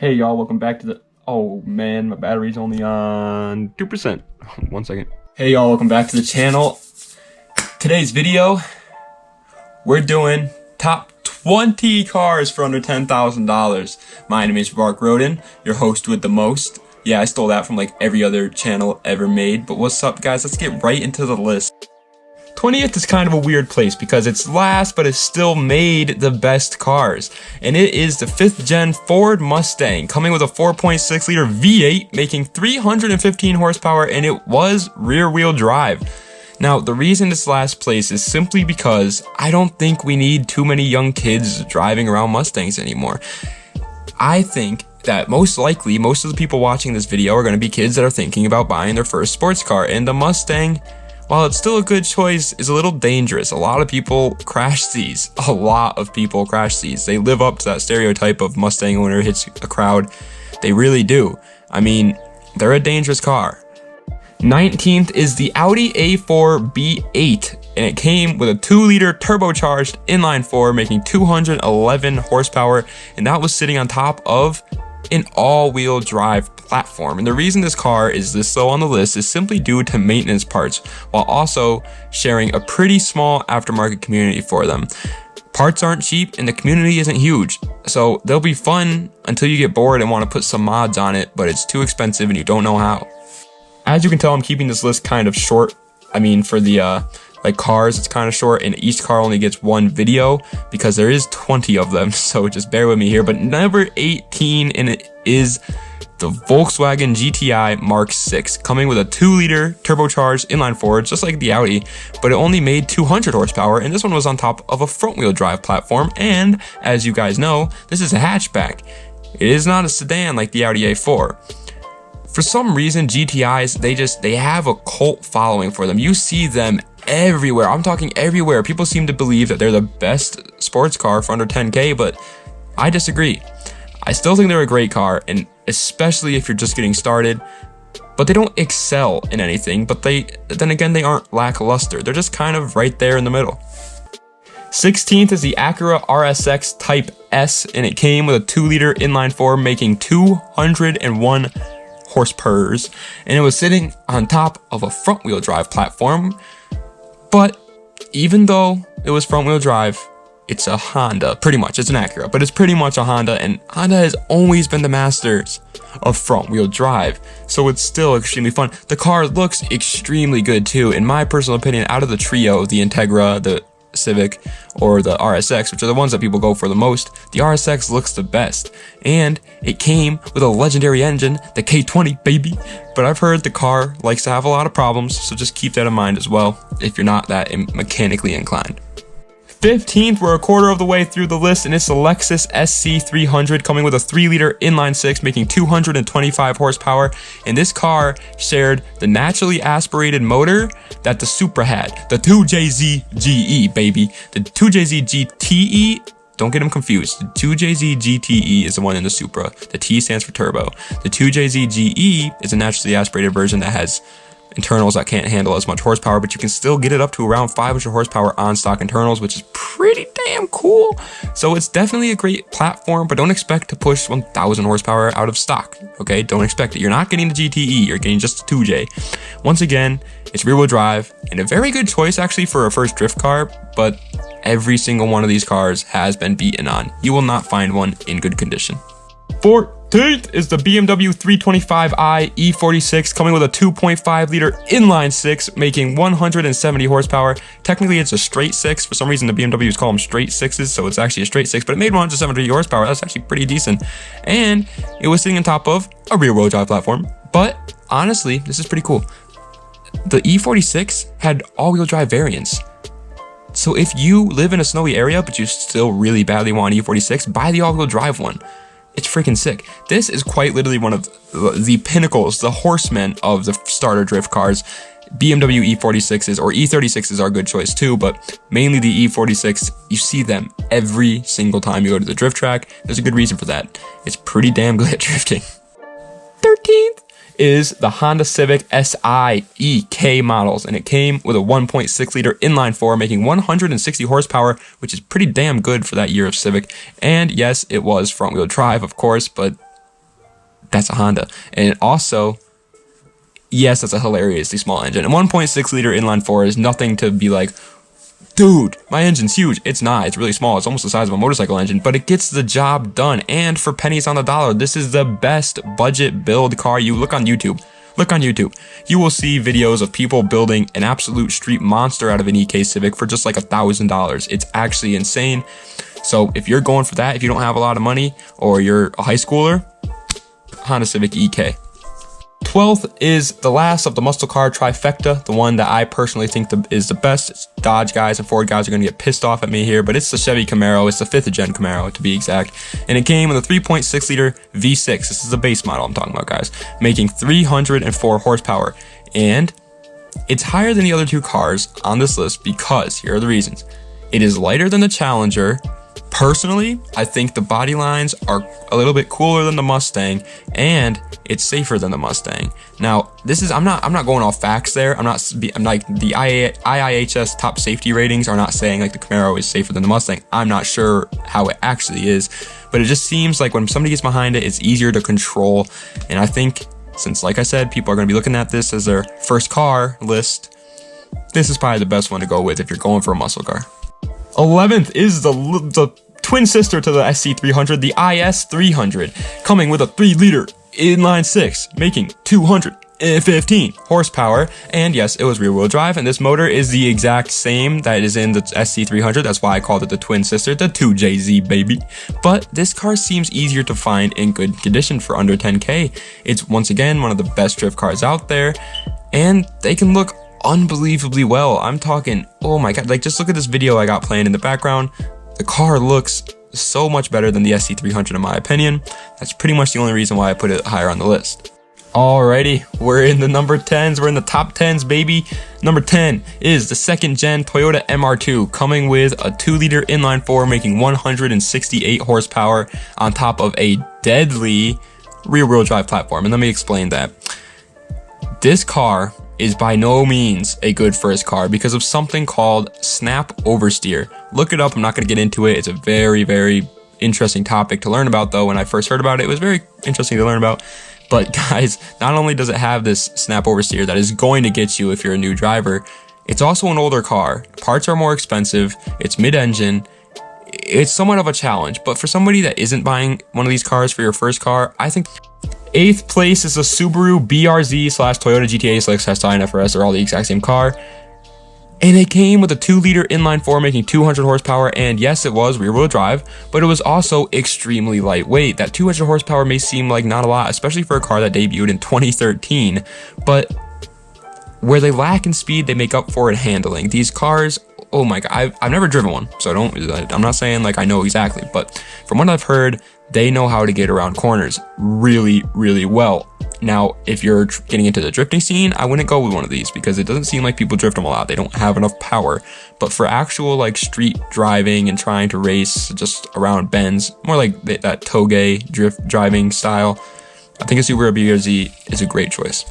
Hey y'all, welcome back to the... Oh man, my battery's only on 2%. 1 second. Hey y'all, welcome back to the channel. Today's video, we're doing top 20 cars for under $10,000. My name is Mark Roden, your host with the most. Yeah, I stole that from like every other channel ever made. But what's up guys, let's get right into the list. 20th is kind of a weird place because it's last, but it still made the best cars. And it is the 5th gen Ford Mustang, coming with a 4.6 liter V8, making 315 horsepower, and it was rear wheel drive. Now, the reason it's last place is simply because I don't think we need too many young kids driving around Mustangs anymore. I think that most likely, most of the people watching this video are going to be kids that are thinking about buying their first sports car, and the Mustang, while it's still a good choice, is a little dangerous. A lot of people crash these. A lot of people crash these. They live up to that stereotype of Mustang owner hits a crowd. They really do. I mean, they're a dangerous car. 19th is the Audi A4 B8, and it came with a 2-liter turbocharged inline-4, making 211 horsepower, and that was sitting on top of an all-wheel drive platform. And the reason this car is this low on the list is simply due to maintenance parts, while also sharing a pretty small aftermarket community for them. Parts aren't cheap and the community isn't huge, so they'll be fun until you get bored and want to put some mods on it, but it's too expensive and you don't know how. As you can tell, I'm keeping this list kind of short. I mean, for the like cars, it's kind of short, and each car only gets one video because there is 20 of them, so just bear with me here. But number 18, and it is the Volkswagen GTi MK6, coming with a 2-liter turbocharged inline-4, just like the Audi, but it only made 200 horsepower, and this one was on top of a front-wheel drive platform. And as you guys know, this is a hatchback. It is not a sedan like the Audi A4. For some reason, GTIs, they have a cult following for them. You see them everywhere. I'm talking everywhere. People seem to believe that they're the best sports car for under 10K, but I disagree. I still think they're a great car, and especially if you're just getting started, but they don't excel in anything, but then again, they aren't lackluster. They're just kind of right there in the middle. 16th is the Acura RSX Type S, and it came with a 2-liter inline-4, making 201 horsepower, and it was sitting on top of a front-wheel drive platform. But even though it was front-wheel drive, it's a Honda, pretty much. It's an Acura, but it's pretty much a Honda, and Honda has always been the masters of front-wheel drive, so it's still extremely fun. The car looks extremely good too. In my personal opinion, out of the trio, the Integra, the Civic, or the RSX, which are the ones that people go for the most, the RSX looks the best. And it came with a legendary engine, the K20 baby. But I've heard the car likes to have a lot of problems, so just keep that in mind as well if you're not that mechanically inclined. 15th, we're a quarter of the way through the list, and it's the Lexus SC300, coming with a 3-liter inline-6, making 225 horsepower. And this car shared the naturally aspirated motor that the Supra had, the 2JZ GE, baby. The 2JZ GTE, don't get them confused. The 2JZ GTE is the one in the Supra. The T stands for turbo. The 2JZ GE is a naturally aspirated version that has internals that can't handle as much horsepower, but you can still get it up to around 500 horsepower on stock internals, which is pretty damn cool. So it's definitely a great platform, but don't expect to push 1000 horsepower out of stock. Okay, don't expect it. You're not getting the GTE, you're getting just the 2J. Once again, it's rear-wheel drive and a very good choice actually for a first drift car, but every single one of these cars has been beaten on. You will not find one in good condition. 14th is the BMW 325i E46, coming with a 2.5-liter inline-6, making 170 horsepower. Technically, it's a straight 6. For some reason, the BMWs call them straight 6s, so it's actually a straight 6, but it made 170 horsepower. That's actually pretty decent. And it was sitting on top of a rear-wheel drive platform. But honestly, this is pretty cool. The E46 had all-wheel drive variants. So if you live in a snowy area, but you still really badly want an E46, buy the all-wheel drive one. It's freaking sick. This is quite literally one of the pinnacles, the horsemen of the starter drift cars. BMW E46s or E36s are a good choice too, but mainly the E46, you see them every single time you go to the drift track. There's a good reason for that. It's pretty damn good at drifting. 13th is the Honda Civic SI EK models, and it came with a 1.6 liter inline-4, making 160 horsepower, which is pretty damn good for that year of Civic. And yes, it was front-wheel drive, of course, but that's a Honda. And also, yes, that's a hilariously small engine. A 1.6 liter inline four is nothing to be like, dude, my engine's huge. It's not. It's really small. It's almost the size of a motorcycle engine, but it gets the job done. And for pennies on the dollar, this is the best budget build car. You look on YouTube. Look on YouTube. You will see videos of people building an absolute street monster out of an EK Civic for just like $1,000. It's actually insane. So if you're going for that, if you don't have a lot of money or you're a high schooler, Honda Civic EK. 12th is the last of the muscle car trifecta, the one that I personally think is the best. Dodge guys and Ford guys are going to get pissed off at me here, but it's the Chevy Camaro. It's the 5th gen Camaro to be exact. And it came with a 3.6 liter V6. This is the base model I'm talking about, guys, making 304 horsepower. And it's higher than the other two cars on this list because here are the reasons. It is lighter than the Challenger. Personally, I think the body lines are a little bit cooler than the Mustang, and it's safer than the Mustang. Now, I'm not going off facts there. I'm like the IIHS top safety ratings are not saying like the Camaro is safer than the Mustang. I'm not sure how it actually is, but it just seems like when somebody gets behind it, it's easier to control. And I think since, like I said, people are going to be looking at this as their first car list, this is probably the best one to go with if you're going for a muscle car. 11th is the twin sister to the SC300, the IS300, coming with a 3 liter inline six, making 215 horsepower. And yes, it was rear wheel drive, and this motor is the exact same that is in the SC300. That's why I called it the twin sister, the 2JZ baby. But this car seems easier to find in good condition for under 10K. It's once again one of the best drift cars out there, and they can look unbelievably well. I'm talking, oh my god, like just look at this video I got playing in the background. The car looks so much better than the SC300 in my opinion. That's pretty much the only reason why I put it higher on the list. Alrighty, we're in the number 10s. We're in the top 10s, baby. Number 10 is the 2nd gen Toyota MR2, coming with a 2 liter inline four, making 168 horsepower on top of a deadly rear wheel drive platform. And let me explain that. This car is by no means a good first car because of something called snap oversteer. Look it up. I'm not going to get into it. It's a very, very interesting topic to learn about, though. When I first heard about it, it was very interesting to learn about. But guys, not only does it have this snap oversteer that is going to get you if you're a new driver, it's also an older car. Parts are more expensive. It's mid-engine. It's somewhat of a challenge. But for somebody that isn't buying one of these cars for your first car, I think 8th place is the Subaru BRZ / Toyota GTi Lexus SI and FRS. They're all the exact same car. And it came with a 2 liter inline four, making 200 horsepower. And yes, it was rear wheel drive, but it was also extremely lightweight. That 200 horsepower may seem like not a lot, especially for a car that debuted in 2013. But where they lack in speed, they make up for it in handling. These cars, oh my god, I've never driven one, so I'm not saying like I know exactly, but from what I've heard, they know how to get around corners really, really well. Now, if you're getting into the drifting scene, I wouldn't go with one of these because it doesn't seem like people drift them a lot. They don't have enough power. But for actual like street driving and trying to race just around bends, more like that toge drift driving style, I think a Subaru BRZ is a great choice.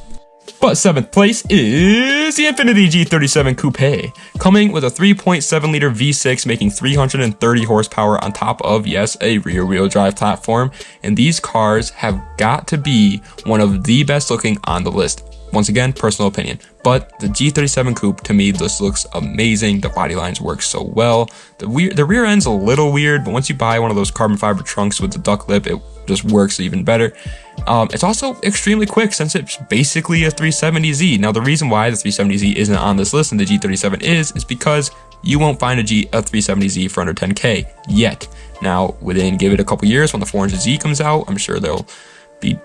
But 7th place is the Infiniti G37 Coupe, coming with a 3.7 liter V6, making 330 horsepower on top of, yes, a rear wheel drive platform. And these cars have got to be one of the best looking on the list. Once again, personal opinion, but the G37 Coupe to me just looks amazing. The body lines work so well. The rear end's a little weird, but once you buy one of those carbon fiber trunks with the duck lip, it just works even better. It's also extremely quick since it's basically a 370Z. Now, the reason why the 370Z isn't on this list and the G37 is because you won't find a 370Z for under 10K yet. Now, give it a couple years when the 400Z comes out, I'm sure they'll be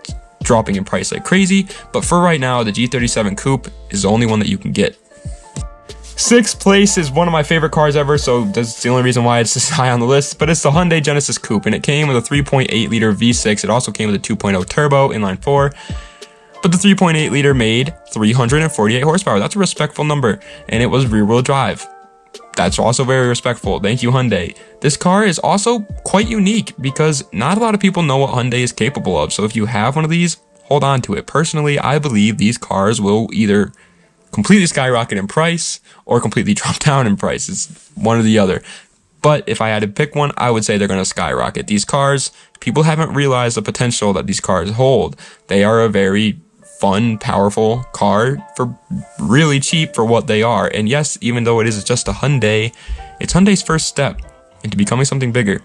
dropping in price like crazy. But for right now, the G37 Coupe is the only one that you can get. 6th place is one of my favorite cars ever, so that's the only reason why it's this high on the list, but it's the Hyundai Genesis Coupe, and it came with a 3.8 liter V6. It also came with a 2.0 turbo inline four, but the 3.8 liter made 348 horsepower. That's a respectful number, and it was rear wheel drive. That's also very respectful. Thank you, Hyundai. This car is also quite unique because not a lot of people know what Hyundai is capable of, so if you have one of these, hold on to it. Personally, I believe these cars will either completely skyrocket in price or completely drop down in price. It's one or the other. But if I had to pick one, I would say they're going to skyrocket. These cars, people haven't realized the potential that these cars hold. They are a very fun, powerful car for really cheap for what they are. And yes, even though it is just a Hyundai, it's Hyundai's first step into becoming something bigger.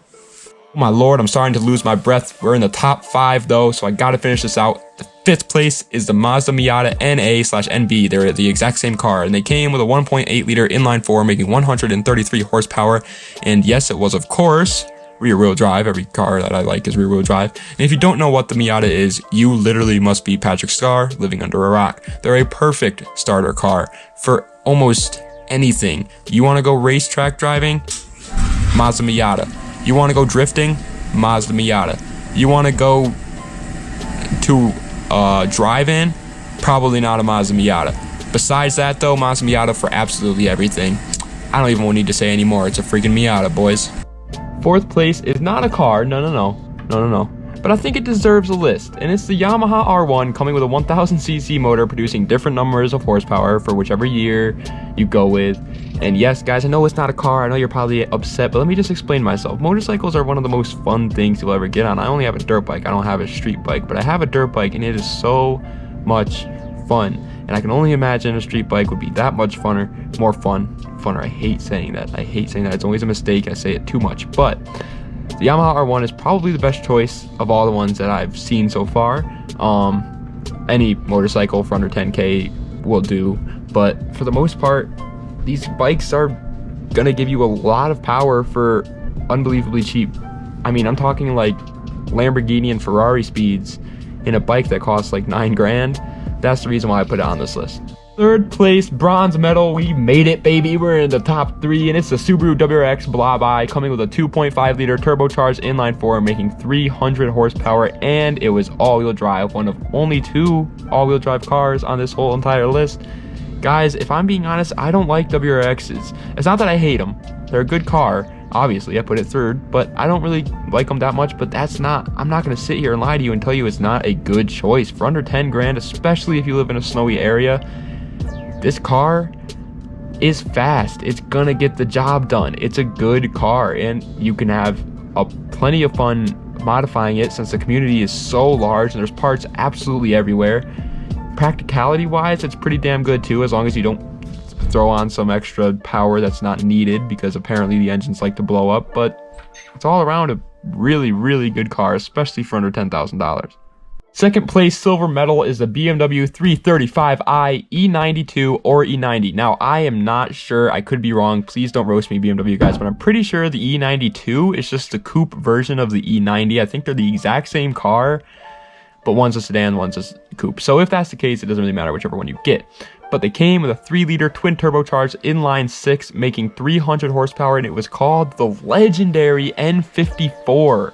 Oh my lord, I'm starting to lose my breath. We're in the top 5 though, so I gotta finish this out. The 5th place is the Mazda Miata NA/NB. They're the exact same car, and they came with a 1.8 liter inline-4, making 133 horsepower. And yes, it was of course rear-wheel drive. Every car that I like is rear-wheel drive. And if you don't know what the Miata is, you literally must be Patrick Star living under a rock. They're a perfect starter car for almost anything. You want to go racetrack driving? Mazda Miata. You want to go drifting? Mazda Miata. You want to go to drive-in? Probably not a Mazda Miata. Besides that though, Mazda Miata for absolutely everything. I don't even need to say anymore. It's a freaking Miata, boys. 4th place is not a car, no. But I think it deserves a list, and it's the Yamaha R1 coming with a 1000cc motor producing different numbers of horsepower for whichever year you go with. And yes, guys, I know it's not a car, I know you're probably upset, but let me just explain myself. Motorcycles are one of the most fun things you'll ever get on. I only have a dirt bike, I don't have a street bike, but I have a dirt bike and it is so much fun. And I can only imagine a street bike would be that much funner, funner. I hate saying that. It's always a mistake. I say it too much. But the Yamaha R1 is probably the best choice of all the ones that I've seen so far. Any motorcycle for under 10K will do. But for the most part, these bikes are gonna give you a lot of power for unbelievably cheap. I mean, I'm talking like Lamborghini and Ferrari speeds in a bike that costs like 9 grand. That's the reason why I put it on this list. 3rd place, bronze medal. We made it, baby. We're in the top 3, and it's the Subaru WRX Blobeye coming with a 2.5 liter turbocharged inline-4, making 300 horsepower, and it was all-wheel drive. One of only 2 all-wheel drive cars on this whole entire list. Guys, if I'm being honest, I don't like WRXs. It's not that I hate them. They're a good car. Obviously, I put it 3rd, but I don't really like them that much. But I'm not going to sit here and lie to you and tell you it's not a good choice. For under 10 grand, especially if you live in a snowy area, this car is fast. It's going to get the job done. It's a good car, and you can have plenty of fun modifying it since the community is so large and there's parts absolutely everywhere. Practicality wise, it's pretty damn good too, as long as you don't throw on some extra power that's not needed, because apparently the engines like to blow up. But it's all around a really good car, especially for under $10,000. 2nd place silver medal is the BMW 335i E92 or E90. Now, I am not sure, I could be wrong, please don't roast me, BMW guys, but I'm pretty sure the E92 is just the coupe version of the E90. I think they're the exact same car, but one's a sedan, one's a coupe. So if that's the case, it doesn't really matter whichever one you get. But they came with a 3 liter twin turbocharged inline-6, making 300 horsepower, and it was called the legendary N54.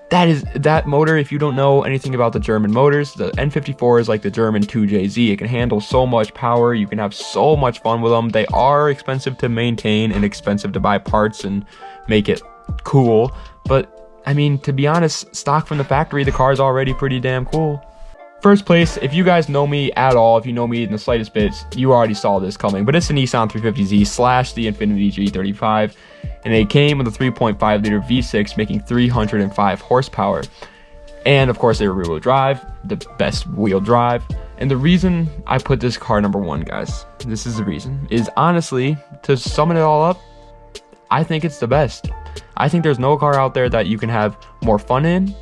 That motor, if you don't know anything about the German motors, the N54 is like the German 2JZ. It can handle so much power. You can have so much fun with them. They are expensive to maintain and expensive to buy parts and make it cool. But, I mean, to be honest, stock from the factory, the car is already pretty damn cool. 1st place, if you guys know me at all, if you know me in the slightest bits, you already saw this coming, but it's the Nissan 350Z / the Infiniti G35, and it came with a 3.5 liter V6, making 305 horsepower. And of course, they were rear-wheel drive, the best wheel drive. And the reason I put this car number 1, guys, this is the reason, is honestly, to sum it all up, I think it's the best. I think there's no car out there that you can have more fun in,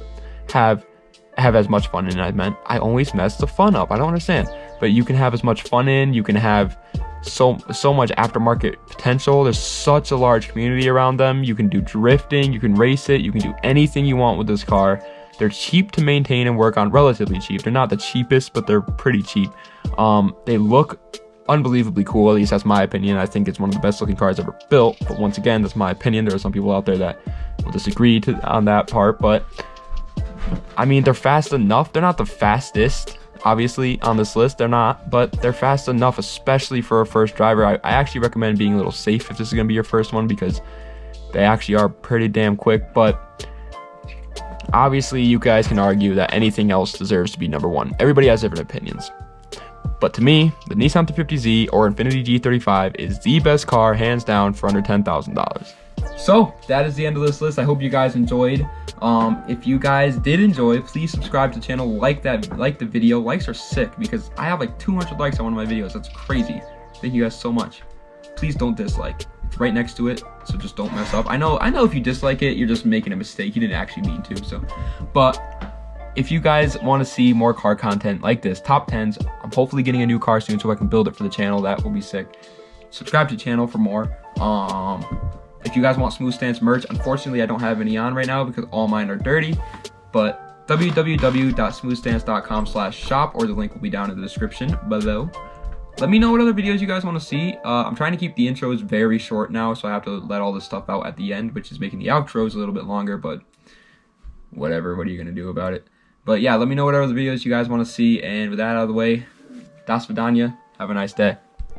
have as much fun in. I always mess the fun up. I don't understand. But you can have as much fun in, you can have so much aftermarket potential. There's such a large community around them. You can do drifting, you can race it, you can do anything you want with this car. They're cheap to maintain and work on, relatively cheap. They're not the cheapest, but they're pretty cheap. They look unbelievably cool, at least that's my opinion. I think it's one of the best looking cars ever built, but once again, that's my opinion. There are some people out there that will disagree on that part, but I mean, they're fast enough. They're not the fastest, obviously, on this list. They're not, but they're fast enough, especially for a first driver. I actually recommend being a little safe if this is going to be your first one, because they actually are pretty damn quick. But obviously, you guys can argue that anything else deserves to be number 1. Everybody has different opinions. But to me, the Nissan 350Z or Infiniti G35 is the best car, hands down, for under $10,000. So that is the end of this list. I hope you guys enjoyed. If you guys did enjoy, please subscribe to the channel, like the video. Likes are sick because I have like 200 likes on one of my videos. That's crazy. Thank you guys so much. Please don't dislike. It's right next to it, so just don't mess up. I know if you dislike it, you're just making a mistake. You didn't actually mean to. So, but if you guys want to see more car content like this, top 10s, I'm hopefully getting a new car soon so I can build it for the channel. That will be sick. Subscribe to the channel for more. If you guys want SmoothStance merch, unfortunately I don't have any on right now because all mine are dirty, but www.smoothstance.com/shop, or the link will be down in the description below. Let me know what other videos you guys want to see. I'm trying to keep the intros very short now, so I have to let all this stuff out at the end, which is making the outros a little bit longer, but whatever, what are you going to do about it? But yeah, let me know what other videos you guys want to see, and with that out of the way, das vidanya, have a nice day.